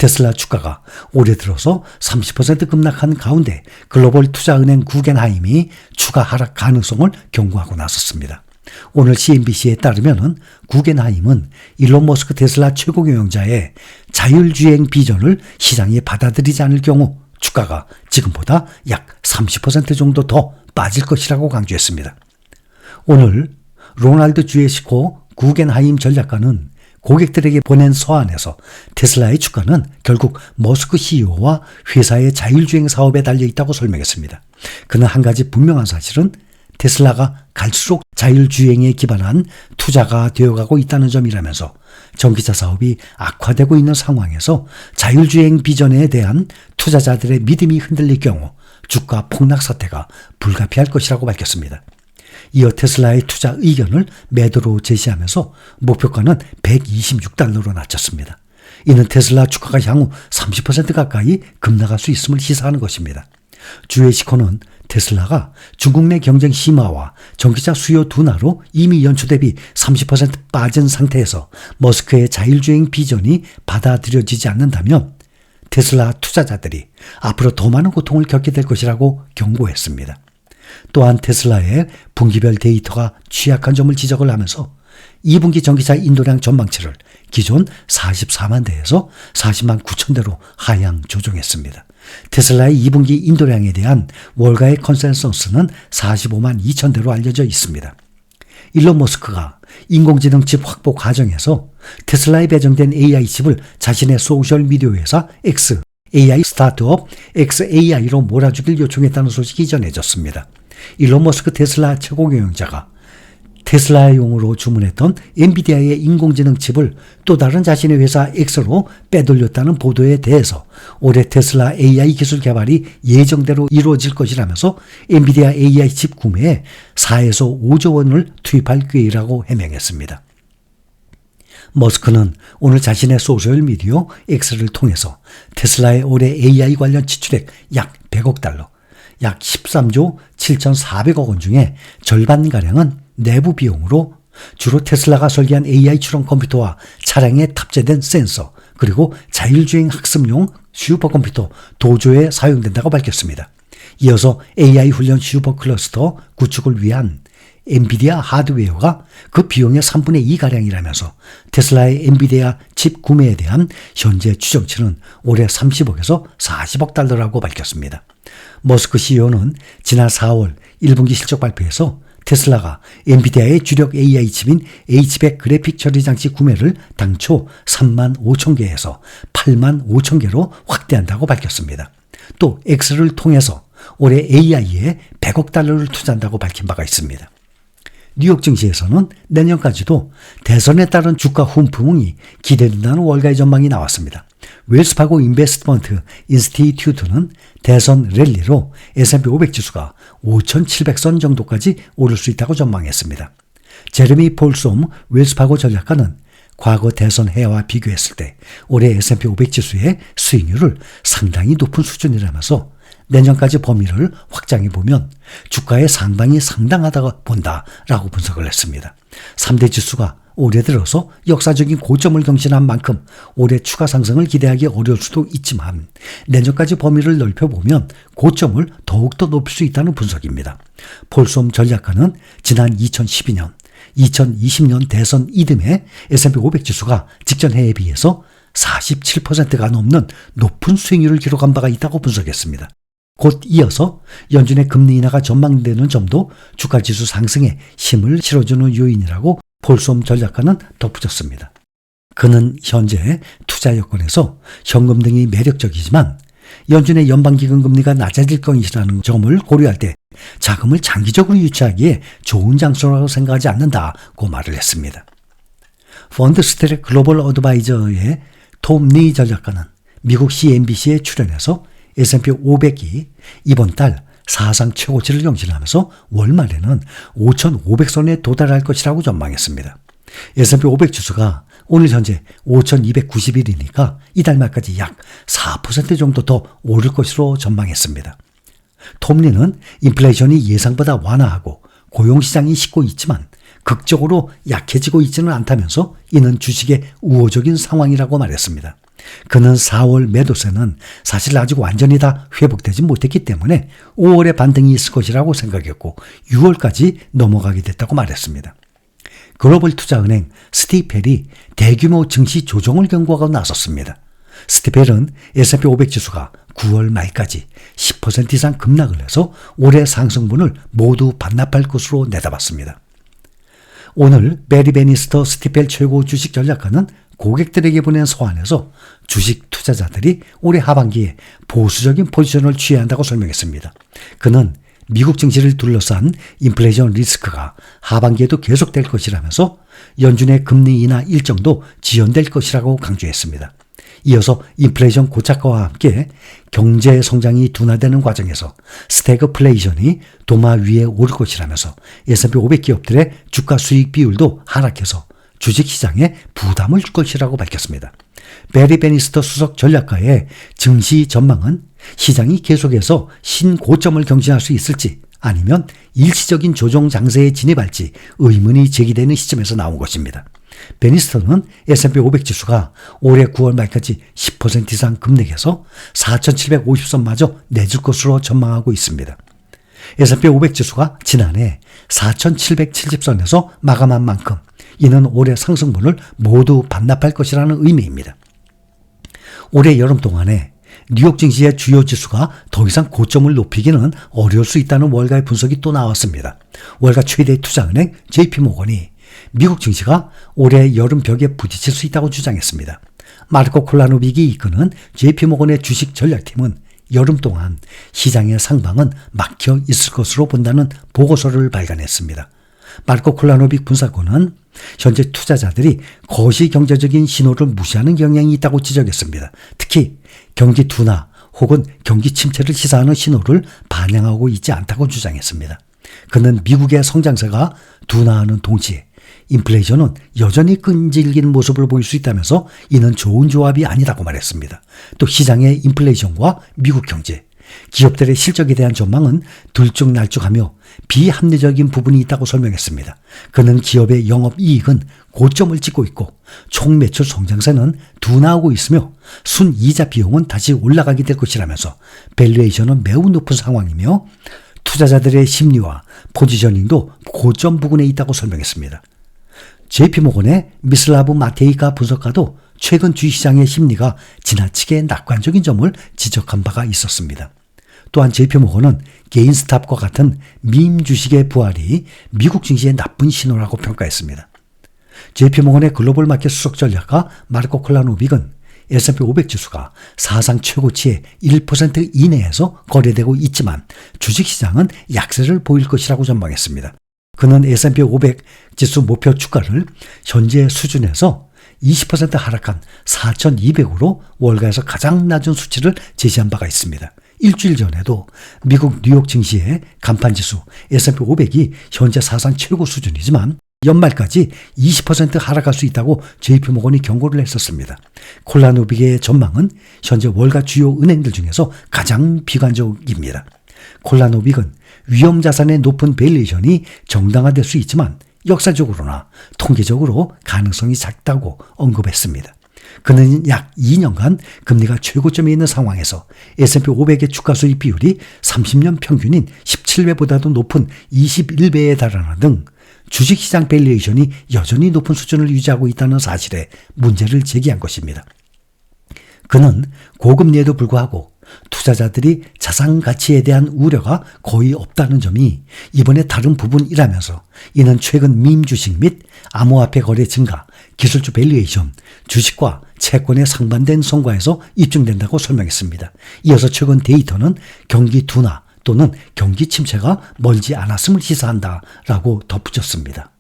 테슬라 주가가 올해 들어서 30% 급락한 가운데 글로벌 투자은행 구겐하임이 주가 하락 가능성을 경고하고 나섰습니다. 오늘 CNBC에 따르면 구겐하임은 일론 머스크 테슬라 최고 경영자의 자율주행 비전을 시장이 받아들이지 않을 경우 주가가 지금보다 약 30% 정도 더 빠질 것이라고 강조했습니다. 오늘 로널드 주에시코 구겐하임 전략가는 고객들에게 보낸 서한에서 테슬라의 주가는 결국 머스크 CEO와 회사의 자율주행 사업에 달려있다고 설명했습니다. 그는 한 가지 분명한 사실은 테슬라가 갈수록 자율주행에 기반한 투자가 되어가고 있다는 점이라면서 전기차 사업이 악화되고 있는 상황에서 자율주행 비전에 대한 투자자들의 믿음이 흔들릴 경우 주가 폭락 사태가 불가피할 것이라고 밝혔습니다. 이어 테슬라의 투자 의견을 매도로 제시하면서 목표가는 $126로 낮췄습니다. 이는 테슬라 주가가 향후 30% 가까이 급락할 수 있음을 시사하는 것입니다. 주에시코는 테슬라가 중국 내 경쟁 심화와 전기차 수요 둔화로 이미 연초 대비 30% 빠진 상태에서 머스크의 자율주행 비전이 받아들여지지 않는다면 테슬라 투자자들이 앞으로 더 많은 고통을 겪게 될 것이라고 경고했습니다. 또한 테슬라의 분기별 데이터가 취약한 점을 지적을 하면서 2분기 전기차 인도량 전망치를 기존 44만 대에서 40만 9천 대로 하향 조정했습니다. 테슬라의 2분기 인도량에 대한 월가의 컨센서스는 45만 2천 대로 알려져 있습니다. 일론 머스크가 인공지능 칩 확보 과정에서 테슬라에 배정된 AI 칩을 자신의 소셜미디어 회사 X, AI 스타트업 XAI로 몰아주길 요청했다는 소식이 전해졌습니다. 일론 머스크 테슬라 최고 경영자가 테슬라용으로 주문했던 엔비디아의 인공지능 칩을 또 다른 자신의 회사 X로 빼돌렸다는 보도에 대해서 올해 테슬라 AI 기술 개발이 예정대로 이루어질 것이라면서 엔비디아 AI 칩 구매에 4에서 5조 원을 투입할 계획이라고 해명했습니다. 머스크는 오늘 자신의 소셜미디어 X를 통해서 테슬라의 올해 AI 관련 지출액 약 100억 달러, 약 13조 7,400억 원 중에 절반가량은 내부 비용으로 주로 테슬라가 설계한 AI 추론 컴퓨터와 차량에 탑재된 센서, 그리고 자율주행 학습용 슈퍼컴퓨터 도조에 사용된다고 밝혔습니다. 이어서 AI 훈련 슈퍼클러스터 구축을 위한 엔비디아 하드웨어가 그 비용의 3분의 2가량이라면서 테슬라의 엔비디아 칩 구매에 대한 현재 추정치는 올해 30억에서 40억 달러라고 밝혔습니다. 머스크 CEO는 지난 4월 1분기 실적 발표에서 테슬라가 엔비디아의 주력 AI 칩인 H100 그래픽 처리 장치 구매를 당초 3만 5천 개에서 8만 5천 개로 확대한다고 밝혔습니다. 또 X를 통해서 올해 AI에 100억 달러를 투자한다고 밝힌 바가 있습니다. 뉴욕 증시에서는 내년까지도 대선에 따른 주가 훈풍이 기대된다는 월가의 전망이 나왔습니다. 웰스파고 인베스트먼트 인스티튜트는 대선 랠리로 S&P 500 지수가 5,700선 정도까지 오를 수 있다고 전망했습니다. 제레미 폴솜 웰스파고 전략가는 과거 대선 해와 비교했을 때 올해 S&P 500 지수의 수익률을 상당히 높은 수준이라면서 내년까지 범위를 확장해보면 주가의 상방이 상당하다고 본다라고 분석을 했습니다. 3대 지수가 올해 들어서 역사적인 고점을 경신한 만큼 올해 추가 상승을 기대하기 어려울 수도 있지만 내년까지 범위를 넓혀보면 고점을 더욱더 높일 수 있다는 분석입니다. 폴솜 전략가는 지난 2012년, 2020년 대선 이듬해 S&P 500 지수가 직전 해에 비해서 47%가 넘는 높은 수익률을 기록한 바가 있다고 분석했습니다. 곧 이어서 연준의 금리 인하가 전망되는 점도 주가지수 상승에 힘을 실어주는 요인이라고 폴솜 전략가는 덧붙였습니다. 그는 현재 투자 여건에서 현금 등이 매력적이지만 연준의 연방기금 금리가 낮아질 것이라는 점을 고려할 때 자금을 장기적으로 유치하기에 좋은 장소라고 생각하지 않는다고 말을 했습니다. 펀드스트랙 글로벌 어드바이저의 톰 리 전략가는 미국 CNBC에 출연해서 S&P 500이 이번 달 사상 최고치를 경신하면서 월말에는 5,500선에 도달할 것이라고 전망했습니다. S&P 500 지수가 오늘 현재 5,291이니까 이달 말까지 약 4% 정도 더 오를 것으로 전망했습니다. 톰리는 인플레이션이 예상보다 완화하고 고용시장이 식고 있지만 극적으로 약해지고 있지는 않다면서 이는 주식의 우호적인 상황이라고 말했습니다. 그는 4월 매도세는 사실 아직 완전히 다 회복되지 못했기 때문에 5월에 반등이 있을 것이라고 생각했고 6월까지 넘어가게 됐다고 말했습니다. 글로벌 투자은행 스티펠이 대규모 증시 조정을 경고하고 나섰습니다. 스티펠은 S&P 500 지수가 9월 말까지 10% 이상 급락을 해서 올해 상승분을 모두 반납할 것으로 내다봤습니다. 오늘 베리 베니스터 스티펠 최고 주식 전략가는 고객들에게 보낸 서한에서 주식 투자자들이 올해 하반기에 보수적인 포지션을 취해야 한다고 설명했습니다. 그는 미국 증시를 둘러싼 인플레이션 리스크가 하반기에도 계속될 것이라면서 연준의 금리 인하 일정도 지연될 것이라고 강조했습니다. 이어서 인플레이션 고착화와 함께 경제 성장이 둔화되는 과정에서 스태그플레이션이 도마 위에 오를 것이라면서 S&P 500 기업들의 주가 수익 비율도 하락해서 주식시장에 부담을 줄 것이라고 밝혔습니다. 베리 베니스터 수석 전략가의 증시 전망은 시장이 계속해서 신고점을 경신할 수 있을지 아니면 일시적인 조정 장세에 진입할지 의문이 제기되는 시점에서 나온 것입니다. 베니스터는 S&P 500 지수가 올해 9월 말까지 10% 이상 급락해서 4,750선마저 내줄 것으로 전망하고 있습니다. S&P 500 지수가 지난해 4,770선에서 마감한 만큼 이는 올해 상승분을 모두 반납할 것이라는 의미입니다. 올해 여름 동안에 뉴욕 증시의 주요 지수가 더 이상 고점을 높이기는 어려울 수 있다는 월가의 분석이 또 나왔습니다. 월가 최대 투자은행 JP모건이 미국 증시가 올해 여름 벽에 부딪힐 수 있다고 주장했습니다. 마르코 콜라노빅이 이끄는 JP모건의 주식 전략팀은 여름 동안 시장의 상방은 막혀 있을 것으로 본다는 보고서를 발간했습니다. 마르코 콜라노빅 분사관은 현재 투자자들이 거시 경제적인 신호를 무시하는 경향이 있다고 지적했습니다. 특히 경기 둔화 혹은 경기 침체를 시사하는 신호를 반영하고 있지 않다고 주장했습니다. 그는 미국의 성장세가 둔화하는 동시에 인플레이션은 여전히 끈질긴 모습을 보일 수 있다면서 이는 좋은 조합이 아니라고 말했습니다. 또 시장의 인플레이션과 미국 경제, 기업들의 실적에 대한 전망은 들쭉날쭉하며 비합리적인 부분이 있다고 설명했습니다. 그는 기업의 영업이익은 고점을 찍고 있고 총 매출 성장세는 둔화하고 있으며 순이자 비용은 다시 올라가게 될 것이라면서 밸류에이션은 매우 높은 상황이며 투자자들의 심리와 포지셔닝도 고점 부근에 있다고 설명했습니다. JP모건의 미슬라브 마테이카 분석가도 최근 주식시장의 심리가 지나치게 낙관적인 점을 지적한 바가 있었습니다. 또한 JP모건은 게인스탑과 같은 밈 주식의 부활이 미국 증시의 나쁜 신호라고 평가했습니다. JP모건의 글로벌 마켓 수석 전략가 마르코 콜라노빅은 S&P 500 지수가 사상 최고치의 1% 이내에서 거래되고 있지만 주식시장은 약세를 보일 것이라고 전망했습니다. 그는 S&P 500 지수 목표 주가를 현재 수준에서 20% 하락한 4,200으로 월가에서 가장 낮은 수치를 제시한 바가 있습니다. 일주일 전에도 미국 뉴욕 증시의 간판지수 S&P 500이 현재 사상 최고 수준이지만 연말까지 20% 하락할 수 있다고 JP모건이 경고를 했었습니다. 콜라노빅의 전망은 현재 월가 주요 은행들 중에서 가장 비관적입니다. 콜라노빅은 위험자산의 높은 밸류에이션이 정당화될 수 있지만 역사적으로나 통계적으로 가능성이 작다고 언급했습니다. 그는 약 2년간 금리가 최고점에 있는 상황에서 S&P 500의 주가 수익 비율이 30년 평균인 17배보다도 높은 21배에 달하는 등 주식시장 밸류에이션이 여전히 높은 수준을 유지하고 있다는 사실에 문제를 제기한 것입니다. 그는 고금리에도 불구하고 투자자들이 자산 가치에 대한 우려가 거의 없다는 점이 이번에 다른 부분이라면서 이는 최근 밈 주식 및 암호화폐 거래 증가, 기술주 밸류에이션, 주식과 채권의 상반된 성과에서 입증된다고 설명했습니다. 이어서 최근 데이터는 경기 둔화 또는 경기 침체가 멀지 않았음을 시사한다라고 덧붙였습니다.